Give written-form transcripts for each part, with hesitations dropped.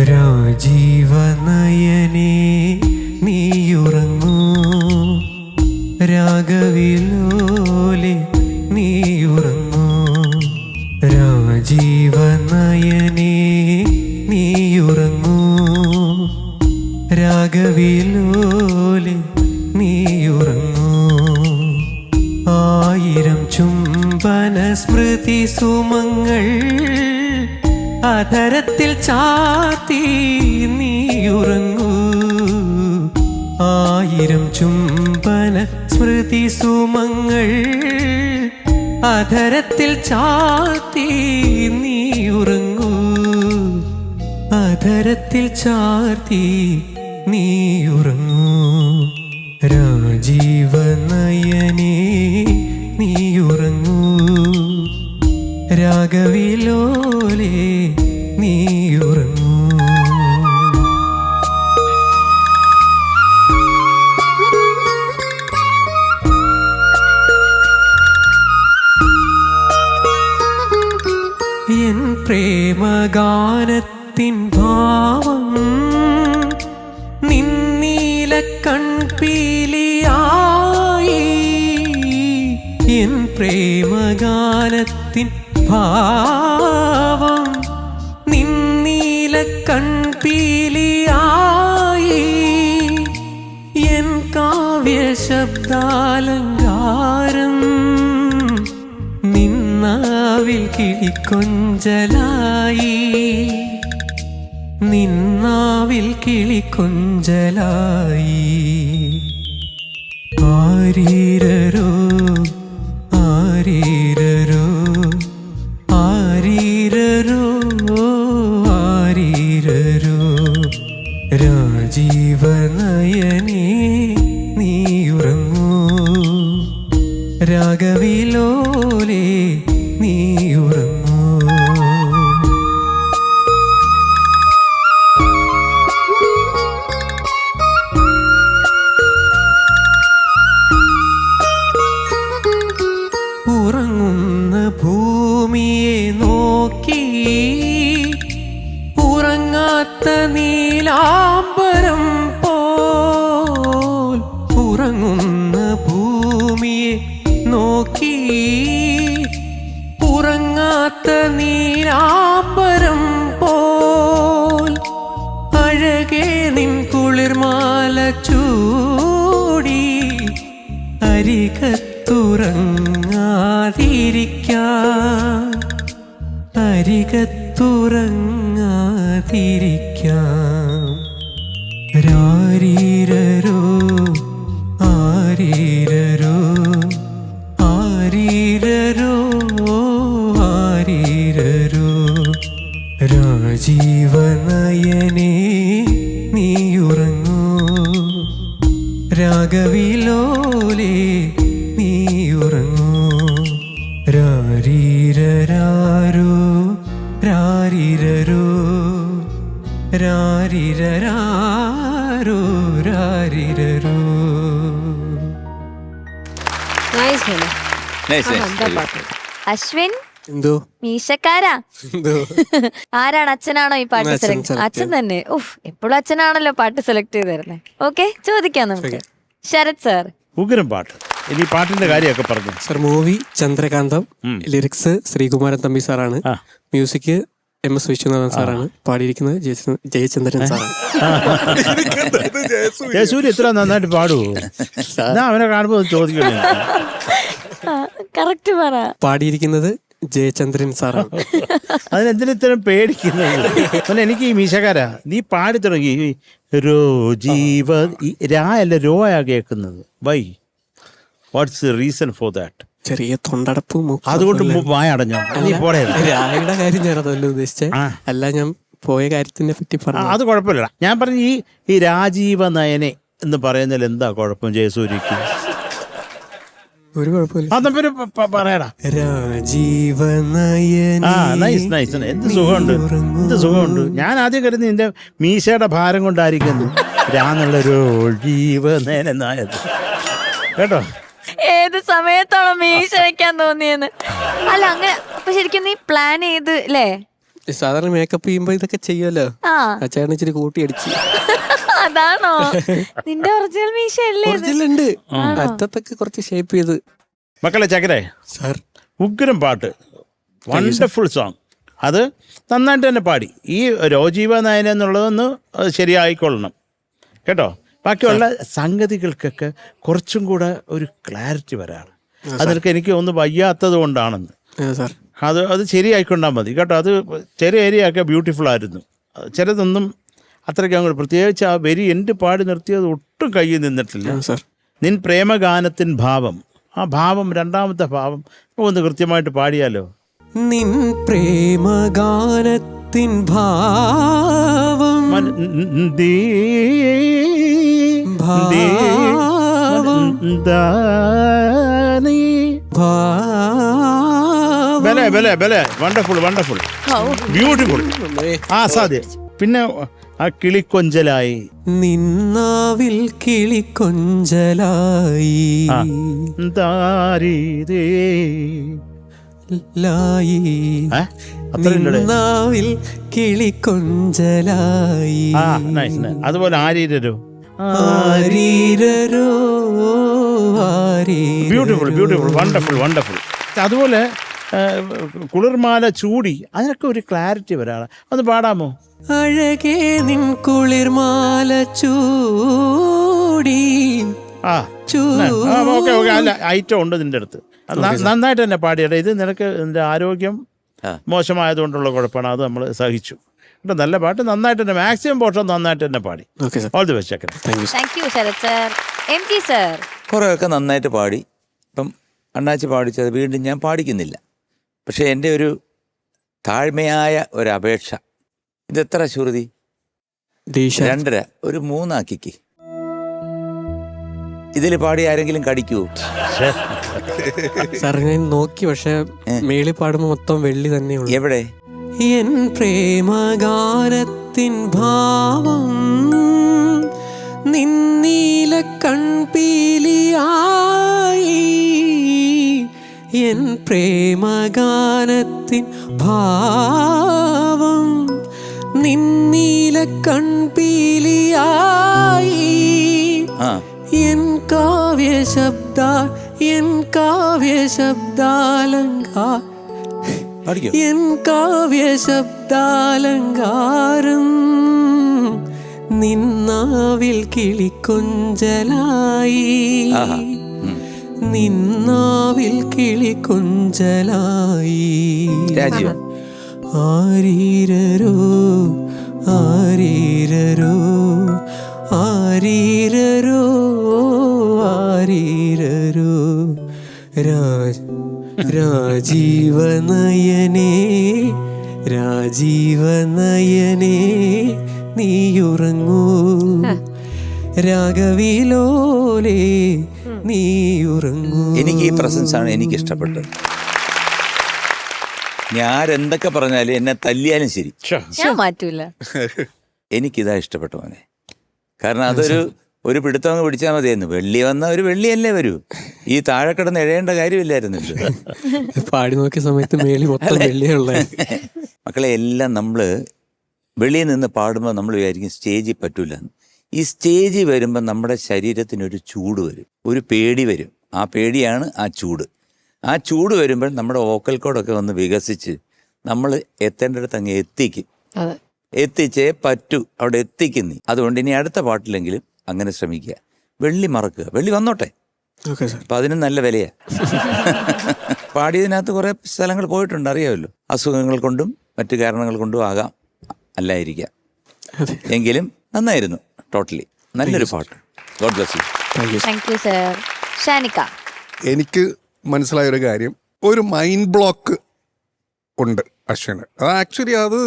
രാജീവനയനേ നീയുറങ്ങൂ, രാഗവിലോലെ നീയുറങ്ങൂ. രാജീവനയനേ നീയുറങ്ങൂ, രാഗവിലോലെ നീയുറങ്ങൂ. ആയിരം ചുംബന സ്മൃതി സുമങ്ങൾ അധരത്തിൽ ചാത്തി നീയുറങ്ങൂ. ആയിരം ചുംബന സ്മൃതി സുമങ്ങൾ അധരത്തിൽ ചാത്തി നീയുറങ്ങൂ. അധരത്തിൽ ചാർത്തി നീയുറങ്ങൂ. രാജീവനയനേ നീയുറങ്ങൂ, രാഗവിലോലെ നീയുറങ്ങൂ. എൻ പ്രേമഗാനത്തിൻ ഭാവം നിന്നീല കൺപീലിയായി. എൻ പ്രേമഗാനത്തിൻ ഭാവം നിന്നീല കൺപീലിയായി. എൻ കാവ്യ ശബ്ദാലങ്കാരം നിന്നാവിൽ കിളിക്കൊഞ്ചലായി. നിന്നാവിൽ കിളിക്കൊഞ്ചലായി. ആരീരരോ ആരീരരോ ആരീരരോ ആരീരരോ. രാജീവനയനേ നീയുറങ്ങൂ, രാഗവിലോലെ നീയുറങ്ങൂ. ഉറങ്ങുന്ന ഭൂമിയെ നോക്കി ഉറങ്ങാത്ത നീലാംബരം പോൽ. ഉറങ്ങുന്ന ഭൂമിയെ നോക്കി ഉറങ്ങാത്ത നീലാംബരം പോൽ. അഴകേ നിൻ കുളിർമാല ചൂടി അരികത്തുറങ്ങാതിരിക്കാൻ, അരികത്തുറങ്ങാതിരിക്കാൻ. രാരീരരോ ആരീരരോ ആരീരരോ ആരീരരോ. രാജീവനയനേ നീയുറങ്ങൂ, രാഗവിലോലെ നീയുറങ്ങൂ. രാരീരരാരോ രാരീരരോ രാരീരരാരോ രാരീരരോ. അശ്വിൻ എന്തോ മീശക്കാരാ? ആരാണ്? അച്ഛനാണോ ഈ പാട്ട് സെലക്ട്? അച്ഛൻ തന്നെ. എപ്പോഴും അച്ഛനാണല്ലോ പാട്ട് സെലക്ട് ചെയ്ത് തരുന്നത്. ഓക്കെ, ചോദിക്കാം നമുക്ക്. ശരത് സാർ, ഉഗ്രം പാട്ട്. ഇനി പാട്ടിന്റെ കാര്യമൊക്കെ പറഞ്ഞു സർ. മൂവി ചന്ദ്രകാന്തം, ലിറിക്സ് ശ്രീകുമാരൻ തമ്പി സാറാണ്, മ്യൂസിക് MS വിശ്വനാഥൻ സാറാണ്, പാടിയിരിക്കുന്നത് ജയചന്ദ്രൻ സാറാണ്. യേശുവിന് ഇത്ര നന്നായിട്ട് പാടുവോ? അവനെ കാണുമ്പോ ചോദിക്കണേ. കറക്റ്റ് പറ. പാടിയിരിക്കുന്നത് ജയചന്ദ്രൻ സാറാണ്. അതിനെന്തിനും ഇത്തരം പേടിക്കുന്നത്? എനിക്ക് ഈ മീശക്കാരാ നീ പാടി തുടങ്ങി രോ ജീവ രാ അല്ല രോയാ കേൾക്കുന്നത്. Why? What's the reason for that? ചെറിയ തൊണ്ടടപ്പും അതുകൊണ്ട് വായ അടഞ്ഞോ? നീ പോടേ. രായുടെ കാര്യം ഞാൻ അതല്ല ഉദ്ദേശിച്ചത്, അല്ല ഞാൻ പോയ കാര്യത്തിനെ പറ്റി പറഞ്ഞു. അത് കുഴപ്പമില്ല. ഞാൻ പറഞ്ഞു ഈ രാജീവ നയനെ എന്ന് പറയുന്നതിൽ എന്താ കുഴപ്പം ജയസൂര്യക്ക്? ഒരു കുഴപ്പമില്ല. അതപ്പോ പറയടാ. രാജീവനയനേ. എന്ത് സുഖമുണ്ട്, എന്ത് സുഖമുണ്ട്. ഞാൻ ആദ്യം കരുതി നിന്റെ മീശയുടെ ഭാരം കൊണ്ടായിരിക്കുന്നു രാന്നുള്ളൊരു ജീവനയനായത് കേട്ടോ. ഏത് സമയത്താണോ മീശ വെക്കാൻ തോന്നിയെന്ന്? അല്ല അങ്ങനെ അപ്പൊ ശരിക്കും നീ പ്ലാൻ ചെയ്ത് അല്ലേ? സാധാരണ മേക്കപ്പ് ചെയ്യുമ്പോ ഇതൊക്കെ ചെയ്യുമല്ലോ. ആ അച്ഛൻ ഇച്ചിരി കൂട്ടി അടിച്ച്. അതാണോ നിന്റെ ഒറിജിനൽ മീശ അല്ലേ? ഒറിജിനൽ ഉണ്ട്, അറ്റത്തൊക്കെ കുറച്ച് ഷേപ്പ് ചെയ്ത്. മക്കളെ ചക്കരെ സാർ ഉഗ്രം പാട്ട്, വണ്ടർഫുൾ സോങ്. അത് നന്നായിട്ട് തന്നെ പാടി. ഈ രോജീവ നയന എന്നുള്ളതൊന്ന് ശരിയായിക്കൊള്ളണം കേട്ടോ. ബാക്കിയുള്ള സംഗതികൾക്കൊക്കെ കുറച്ചും കൂടെ ഒരു ക്ലാരിറ്റി വരാണ്. അതൊക്കെ എനിക്ക് ഒന്ന് വയ്യാത്തത് കൊണ്ടാണെന്ന്. സാർ അത് ശരിയായിക്കൊണ്ടാൽ മതി കേട്ടോ. അത് ചില ഏരിയയൊക്കെ ബ്യൂട്ടിഫുൾ ആയിരുന്നു, ചിലതൊന്നും അത്രയ്ക്ക് അങ്ങോട്ട്. പ്രത്യേകിച്ച് ആ വരി എൻ്റെ പാടി നിർത്തിയത് ഒട്ടും കയ്യിൽ നിന്നിട്ടില്ല. സാർ നിൻ പ്രേമഗാനത്തിൻ ഭാവം, ആ ഭാവം, രണ്ടാമത്തെ ഭാവം ഒന്ന് കൃത്യമായിട്ട് പാടിയാലോ. നിൻ പ്രേമഗാനത്തിൻ ഭാവം വണ്ടർഫുൾ വണ്ടർഫുൾ ബ്യൂട്ടിഫുൾ ആസാദ്യം. പിന്നെ ആ കിളിക്കൊഞ്ചലായി, നിന്നാവിൽ കിളിക്കൊഞ്ചലായി ലായി, നിന്നാവിൽ കിളിക്കൊഞ്ചലായി. അതുപോലെ ആരീരോ ആരീരോ ബ്യൂട്ടിഫുൾ ബ്യൂട്ടിഫുൾ വണ്ടർഫുൾ വണ്ടർഫുൾ. അതുപോലെ കുളിർമാല ചൂടി, അതിനൊക്കെ ഒരു ക്ലാരിറ്റി വരാണ്. ഒന്ന് പാടാമോ? അഴകേ നിൻ കുളിർമാല ചൂടി. ഓക്കെ ഓക്കെ, അല്ല ഐറ്റം ഉണ്ട് നിന്റെ അടുത്ത്. നന്നായിട്ട് തന്നെ പാടിയട്ടെ. ഇത് നിനക്ക് നിന്റെ ആരോഗ്യം മോശമായതുകൊണ്ടുള്ള കുഴപ്പമാണ്, അത് നമ്മൾ സഹിച്ചു. കേട്ടോ, നല്ല പാട്ട്, നന്നായിട്ട് തന്നെ മാക്സിമം പോർഷൻ നന്നായിട്ട് തന്നെ പാടി. ഓൾ ദി ബെസ്റ്റ് ചക്കര. Thank you Sarath sir. MT sir കുറേയൊക്കെ നന്നായിട്ട് പാടി. ഇപ്പം അണ്ണാച്ചി പാടിച്ചത് വീണ്ടും ഞാൻ പാടിക്കുന്നില്ല. പക്ഷേ എൻ്റെ ഒരു താഴ്മയായ ഒരപേക്ഷ, ഇതെത്ര ശ്രുതി? 2.5, ഒരു 3 ആക്കിക്ക്. ഇതിൽ പാടി ആരെങ്കിലും കടിക്കുവോ? സാർ ഞാൻ നോക്കി, പക്ഷെ മേളിൽ പാടുമ്പോ മൊത്തം വെള്ളി തന്നെയുള്ളൂ. എവിടെ? എൻ പ്രേമഗാനത്തിൻ ഭാവം നിന്നീല കൺപീലിയായി. എൻ പ്രേമഗാനത്തിൻ ഭാവം നിന്നീല കൺപീലിയായി. എൻ കാവ്യ ശബ്ദാലങ്കാരം, എൻ കാവ്യ ശബ്ദാലങ്കാരം നിന്നാവിൽ കിളിക്കൊഞ്ചലായി. നിന്നാവിൽ കിളിക്കൊഞ്ചലായി. ആരീരോ ആരീരോ ആരീരോ ആരീരോ രാജീവനയനേ രാജീവനയനേ നീയുറങ്ങൂ, രാഗവിലോലേ നീയുറങ്ങൂ. എനിക്ക് ഈ പ്രസൻസ് ആണ് എനിക്ക് ഇഷ്ടപ്പെട്ടത്. ഞാൻ എന്തൊക്കെ പറഞ്ഞാലും, എന്നെ തല്ലിയാലും ശരി, ഞാൻ മാറ്റൂല. എനിക്കിതാ ഇഷ്ടപ്പെട്ടു മോനെ. കാരണം ഒരു പിടുത്തം അങ്ങ് പിടിച്ചാൽ മതിയായിരുന്നു. വെള്ളി വന്ന ഒരു വെള്ളിയല്ലേ വരൂ. ഈ താഴെ കിടന്ന് എഴയേണ്ട കാര്യമില്ലായിരുന്നു. പാടി നോക്കിയ സമയത്ത് മേളി മൊത്തം വെള്ളിയുള്ള. മക്കളെ, എല്ലാം നമ്മൾ വെളിയിൽ നിന്ന് പാടുമ്പോൾ നമ്മൾ വിചാരിക്കും സ്റ്റേജിൽ പറ്റൂല. ഈ സ്റ്റേജിൽ വരുമ്പോൾ നമ്മുടെ ശരീരത്തിനൊരു ചൂട് വരും, ഒരു പേടി വരും. ആ പേടിയാണ് ആ ചൂട്. ആ ചൂട് വരുമ്പോൾ നമ്മുടെ വോക്കൽ കോഡൊക്കെ ഒന്ന് വികസിച്ച് നമ്മൾ എത്തേണ്ടടുത്ത് അങ്ങ് എത്തിക്കും. എത്തിച്ചേ പറ്റൂ, അവിടെ എത്തിക്കുന്നി. അതുകൊണ്ട് ഇനി അടുത്ത പാട്ടിലെങ്കിലും അങ്ങനെ ശ്രമിക്കുക. വെള്ളി മറക്കുക, വെള്ളി വന്നോട്ടെ. അപ്പം അതിന് നല്ല വിലയാണ്. പാടിയതിനകത്ത് കുറേ സ്ഥലങ്ങൾ പോയിട്ടുണ്ട്, അറിയാമല്ലോ. അസുഖങ്ങൾ കൊണ്ടും മറ്റു കാരണങ്ങൾ കൊണ്ടും ആകാം, അല്ലായിരിക്കാം. എങ്കിലും നന്നായിരുന്നു. ടോട്ടലി നല്ലൊരു പാട്ട്. God bless you. Thank you sir. Shanika, എനിക്ക് മനസ്സിലായൊരു കാര്യം, ഒരു മൈൻഡ് ബ്ലോക്ക് ഉണ്ട് അശ്വിന്. അത് ആക്ച്വലി അത്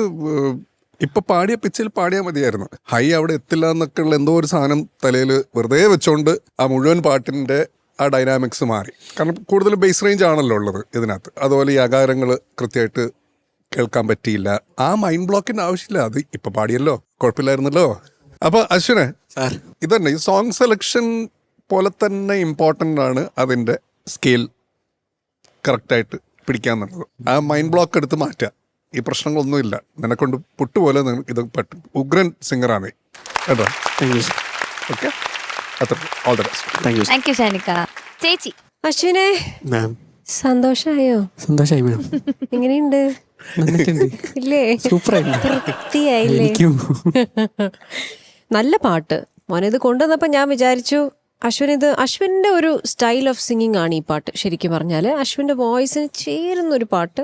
ഇപ്പൊ പാടിയ പിച്ചിൽ പാടിയാൽ മതിയായിരുന്നു. ഹൈ അവിടെ എത്തില്ല എന്നൊക്കെ ഉള്ള എന്തോ ഒരു സാധനം തലയിൽ വെറുതെ വെച്ചോണ്ട് ആ മുഴുവൻ പാട്ടിന്റെ ആ ഡൈനാമിക്സ് മാറി. കാരണം കൂടുതൽ ബേസ് റേഞ്ച് ആണല്ലോ ഉള്ളത് ഇതിനകത്ത്. അതുപോലെ ഈ അകാരങ്ങൾ കൃത്യമായിട്ട് കേൾക്കാൻ പറ്റിയില്ല. ആ മൈൻഡ് ബ്ലോക്കിന്റെ ആവശ്യമില്ല. അത് ഇപ്പൊ പാടിയല്ലോ, കുഴപ്പമില്ലായിരുന്നല്ലോ. അപ്പൊ അശ്വിനെ, ഇതന്നെ ഈ സോങ് സെലക്ഷൻ പോലെ തന്നെ ഇമ്പോർട്ടൻ്റ് ആണ് അതിന്റെ സ്കെയിൽ കറക്റ്റായിട്ട് പിടിക്കാന്നുള്ളത്. ആ മൈൻഡ് ബ്ലോക്ക് എടുത്ത് മാറ്റുക. ഈ പ്രശ്നങ്ങളൊന്നുമില്ല, നിനക്കൊണ്ട് പുട്ടുപോലെ ഇത് പറ്റും. ഉഗ്രൻ സിംഗറാണ് കേട്ടോ. താങ്ക് യു ഓക്കെ, അത്ര all the best. Thank you thank you Shanika. ചേച്ചി അശ്വിനെ മാം. സന്തോഷായോ? സന്തോഷമായി മാം. എങ്ങനെയുണ്ട്? നന്നിട്ടുണ്ട്. ഇല്ലേ? സൂപ്പറായിട്ടുണ്ട്. തൃപ്തിയായില്ലേ? എനിക്കും. നല്ല പാട്ട് മോനെ. ഇത് കൊണ്ടുവന്നപ്പോൾ ഞാൻ വിചാരിച്ചു അശ്വിൻ്റെ ഒരു സ്റ്റൈൽ ഓഫ് സിംഗിങ് ആണ് ഈ പാട്ട്. ശരിക്കും പറഞ്ഞാൽ അശ്വിൻ്റെ വോയിസിന് ചേരുന്നൊരു പാട്ട്.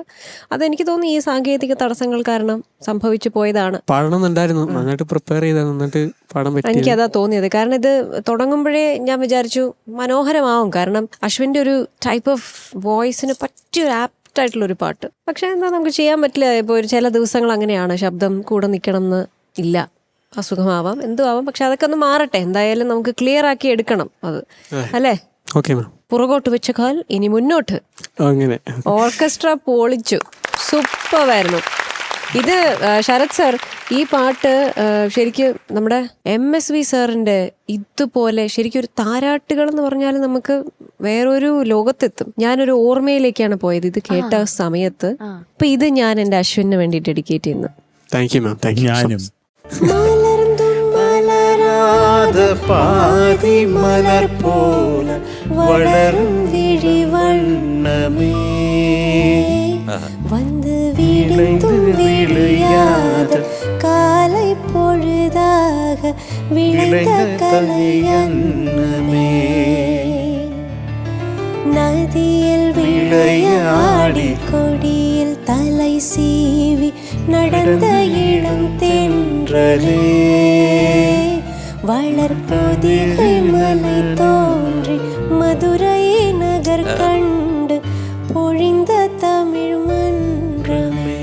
അതെനിക്ക് തോന്നുന്നു ഈ സാങ്കേതിക തടസ്സങ്ങൾ കാരണം സംഭവിച്ചു പോയതാണ്. പാടണമെന്നുണ്ടായിരുന്നു, നന്നായിട്ട് പ്രിപ്പയർ ചെയ്താൽ നന്നായിട്ട് പാടാൻ പറ്റി. എനിക്കതാ തോന്നിയത്. കാരണം ഇത് തുടങ്ങുമ്പോഴേ ഞാൻ വിചാരിച്ചു മനോഹരമാവും. കാരണം അശ്വിൻ്റെ ഒരു ടൈപ്പ് ഓഫ് വോയിസിന് പറ്റിയൊരു ആപ്റ്റായിട്ടുള്ളൊരു പാട്ട്. പക്ഷേ എന്താ നമുക്ക് ചെയ്യാൻ പറ്റില്ല. ഇപ്പോൾ ഒരു ചില ദിവസങ്ങൾ അങ്ങനെയാണ്, ശബ്ദം കൂടെ നിൽക്കണം എന്ന് ഇല്ല, അസുഖമാവാം, എന്തും ആവാം. പക്ഷെ അതൊക്കെ ഒന്ന് മാറട്ടെ. എന്തായാലും നമുക്ക് ക്ലിയർ ആക്കി എടുക്കണം അത്, അല്ലേ? Okay ma'am. പുറകോട്ട് വെച്ച കാൽ ഇനി മുന്നോട്ട്. അങ്ങനെ ഓർക്കസ്ട്ര പൊളിച്ചു, സൂപ്പറായിരുന്നു. ഇത് ശരത് സർ, ഈ പാട്ട് ശരിക്കും നമ്മുടെ MSV സാറിന്റെ ഇതുപോലെ ശരിക്കും ഒരു താരാട്ടുകൾ എന്ന് പറഞ്ഞാൽ നമുക്ക് വേറൊരു ലോകത്തെത്തും. ഞാനൊരു ഓർമ്മയിലേക്കാണ് പോയത് ഇത് കേട്ട സമയത്ത്. അപ്പൊ ഇത് ഞാൻ എൻ്റെ അശ്വിന് വേണ്ടി ഡെഡിക്കേറ്റ് ചെയ്യുന്നു. Thank you ma'am. Thank you. ഞാനും പാതി മലർ പോലെ വളരും വിഴിവണ്ണമേ வந்து விழுந்தும் விழியாத காலை பொழுதாக விளைந்த கலையன்னமே நதியில் விளையாடி கொடியில் தலை சீவி நடந்த இளம் தென்றலே வளர்பொதிகை மலை தோன்றி மதுரை நகர் கண்டு பொழிந்த தமிழ் மன்றமே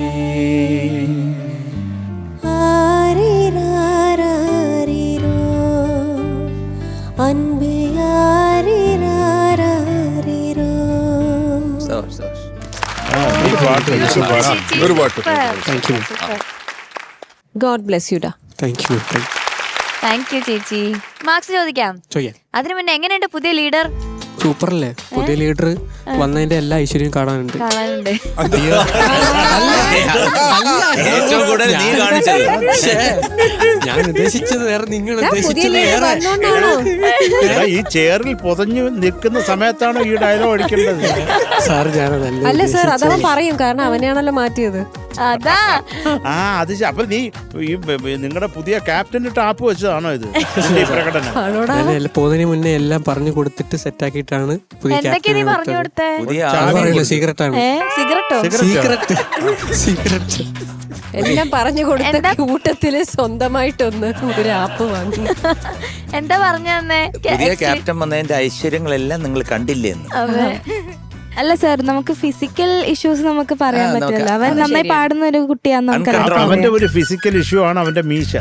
ஆரிராரிரோ அன்பே ஆரிராரிரோ. ഒരു പാട്ട്. Thank you. God bless you ഡാ. Thank you. താങ്ക് യു ചേച്ചി. മാർക്സ് ചോദിക്കാം. ചോദിക്കാം. അതിനു മുന്നേ എങ്ങനെയുണ്ട് പുതിയ ലീഡർ? സൂപ്പറല്ലേ? പുതിയ ലീഡർ വന്നതിന്റെ എല്ലാ ഐശ്വര്യവും കാണാനുണ്ട്. കാണാനുണ്ട്. ഏറ്റവും കൂടുതൽ നീ കാണിച്ചത്. ഞാൻ ഉദ്ദേശിച്ചത് വേറെ, നിങ്ങൾ പുതിയ ഉദ്ദേശിച്ചത് ലീഡർ വേറെ. വന്നോണ്ടാണോ? ഈ ചെയറിൽ പൊതഞ്ഞു നിൽക്കുന്ന സമയത്താണോ ഈ ഡയലോഗ് അടിക്കേണ്ടത്? സാർ ഞാനതല്ല അല്ല സർ, അതവൻ പറയും. കാരണം അവനെയാണല്ലോ മാറ്റിയത്. അതാ അത് അപ്പൊ നീ ഈ നിങ്ങളുടെ പുതിയ ക്യാപ്റ്റന് ടാപ്പ് വെച്ചതാണോ ഇത് ഈ പ്രകടനം? ആണോടാ? ഞാൻ പോകുന്നതിന് മുന്നേ എല്ലാം പറഞ്ഞു കൊടുത്തിട്ട് സെറ്റ് ആക്കിയിട്ടാണ് പുതിയ എന്തൊക്കെയാ നീ പറഞ്ഞു കൊടുത്തേ? പുതിയ സീക്രട്ട് ആണ്. സിഗരറ്റോ? സീക്രട്ട് എല്ലാം പറഞ്ഞു കൊടുത്ത കൂട്ടത്തില് സ്വന്തമായിട്ടൊന്ന് ഒരു ആപ്പ് വാങ്ങി. എന്താ പറഞ്ഞു തന്നെ? പുതിയ ക്യാപ്റ്റൻ വന്നതിന്റെ ഐശ്വര്യങ്ങളെല്ലാം നിങ്ങൾ കണ്ടില്ലേ എന്ന്? അല്ല സാർ, നമുക്ക് ഫിസിക്കൽ ഇഷ്യൂസ് നമുക്ക് പറയാൻ നമുക്ക് പറ്റില്ല. അവൻ നന്നായി പാടുന്ന ഒരു കുട്ടിയാന്ന് നമുക്ക് അപ്പൊ അവന്റെ ഒരു ഫിസിക്കൽ ഇഷ്യൂ ആണ് അവന്റെ മീശ.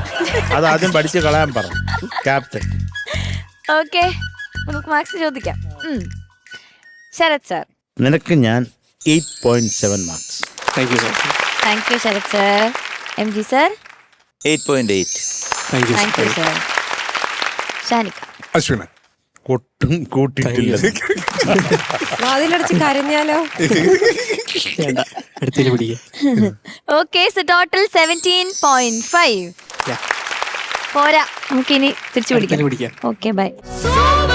അത് ആദ്യം പഠിച്ച് കളയാൻ പറഞ്ഞു ക്യാപ്റ്റൻ. ഓക്കെ, നമുക്ക് മാർക്സ് ചോദിക്കാം. ശരത് സാർ. നിനക്ക് ഞാൻ 8.7 marks. Thank you sir. Thank you Sharath sir. MG sir. 8.8. Thank you. Thank you sir. Shanika. അശ്വിന് കൊട്ടും കൂട്ടിയിട്ടില്ല. വാതിലടച്ച് കരഞ്ഞാലോ? വേണ്ട, അടുത്തേക്ക് പിടിക്കുക. Okay, so total 17.5. പോരാ, നമുക്കിനി തിരിച്ചു പിടിക്കാം. പിടിക്കാം. Okay, by. Sober